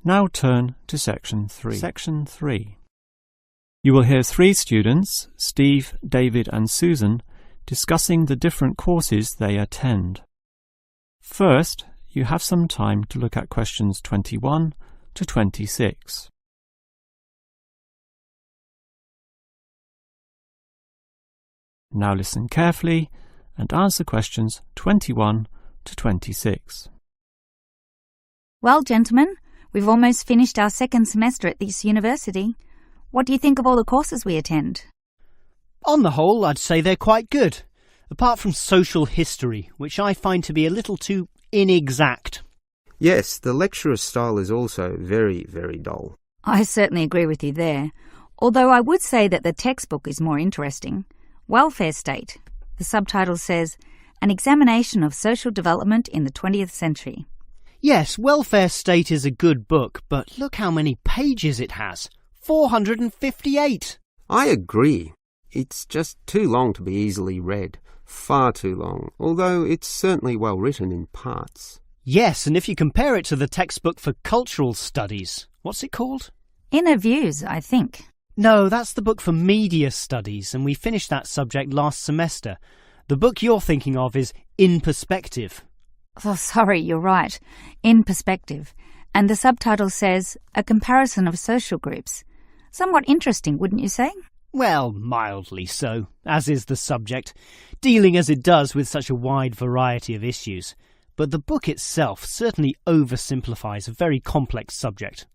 Now turn to Section 3. Section 3. You will hear 3 students, Steve, David and Susan, discussing the different courses they attend. First, you have some time to look at questions 21 to 26. Now listen carefully and answer questions 21 to 26. Well, gentlemen, we've almost finished our second semester at this university. What do you think of all the courses we attend? On the whole, I'd say they're quite good, apart from social history, which I find to be a little too inexact. Yes, the lecturer's style is also very, very dull. I certainly agree with you there, although I would say that the textbook is more interesting. Welfare State. The subtitle says, An Examination of Social Development in the 20th Century. Yes, Welfare State is a good book, but look how many pages it has. 458! I agree. It's just too long to be easily read. Far too long, although it's certainly well written in parts. Yes, and if you compare it to the textbook for cultural studies, what's it called? Inner Views, I think. No, that's the book for media studies, and we finished that subject last semester. The book you're thinking of is In Perspective. Oh, sorry, you're right. In Perspective. And the subtitle says, A Comparison of Social Groups. Somewhat interesting, wouldn't you say? Well, mildly so, as is the subject, dealing as it does with such a wide variety of issues. But the book itself certainly oversimplifies a very complex subject.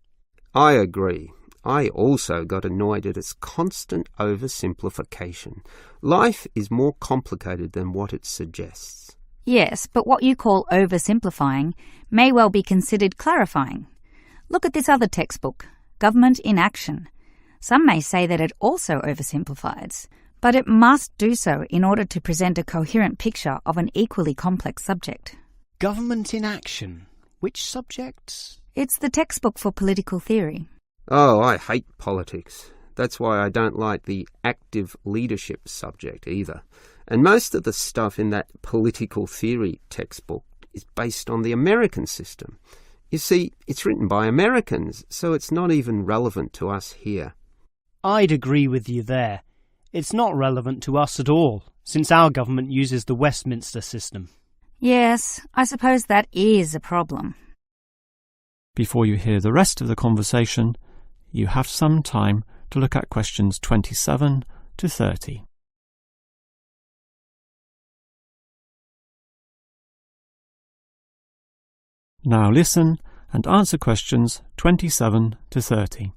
I agree. I also got annoyed at its constant oversimplification. Life is more complicated than what it suggests. Yes, but what you call oversimplifying may well be considered clarifying. Look at this other textbook, Government in Action. Some may say that it also oversimplifies, but it must do so in order to present a coherent picture of an equally complex subject. Government in Action? Which subject? It's the textbook for political theory. Oh, I hate politics. That's why I don't like the active leadership subject either. And most of the stuff in that political theory textbook is based on the American system. You see, it's written by Americans, so it's not even relevant to us here. I'd agree with you there. It's not relevant to us at all, since our government uses the Westminster system. Yes, I suppose that is a problem. Before you hear the rest of the conversation, you have some time to look at questions 27 to 30. Now listen and answer questions 27 to 30.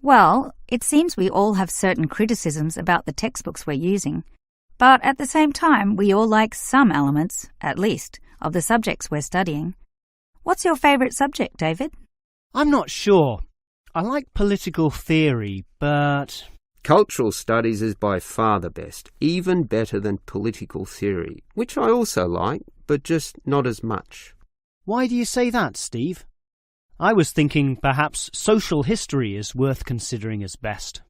Well, it seems we all have certain criticisms about the textbooks we're using, but at the same time we all like some elements, at least, of the subjects we're studying. What's your favourite subject, David? I'm not sure. I like political theory, but... Cultural studies is by far the best, even better than political theory, which I also like, but just not as much. Why do you say that, Steve? I was thinking perhaps social history is worth considering as best.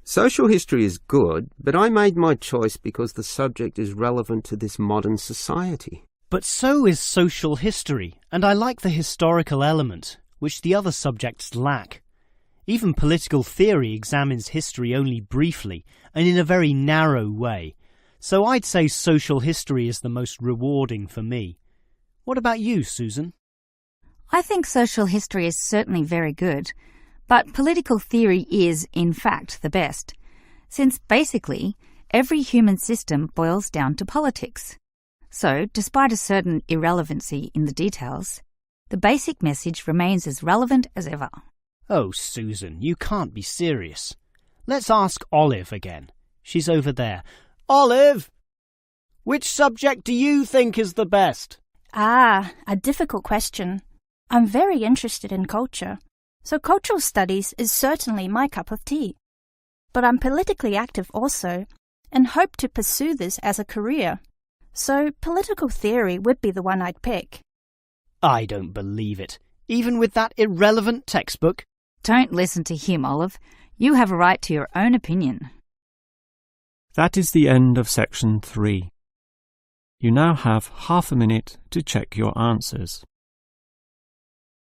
Social history is good, but I made my choice because the subject is relevant to this modern society. But so is social history, and I like the historical element, which the other subjects lack. Even political theory examines history only briefly and in a very narrow way, so I'd say social history is the most rewarding for me. What about you, Susan? I think social history is certainly very good, but political theory is, in fact, the best, since basically every human system boils down to politics. So, despite a certain irrelevancy in the details, the basic message remains as relevant as ever. Oh, Susan, you can't be serious. Let's ask Olive again. She's over there. Olive! Which subject do you think is the best? Ah, a difficult question. I'm very interested in culture, so cultural studies is certainly my cup of tea. But I'm politically active also, and hope to pursue this as a career. So political theory would be the one I'd pick. I don't believe it. Even with that irrelevant textbook? Don't listen to him, Olive. You have a right to your own opinion. That is the end of section 3. You now have half a minute to check your answers.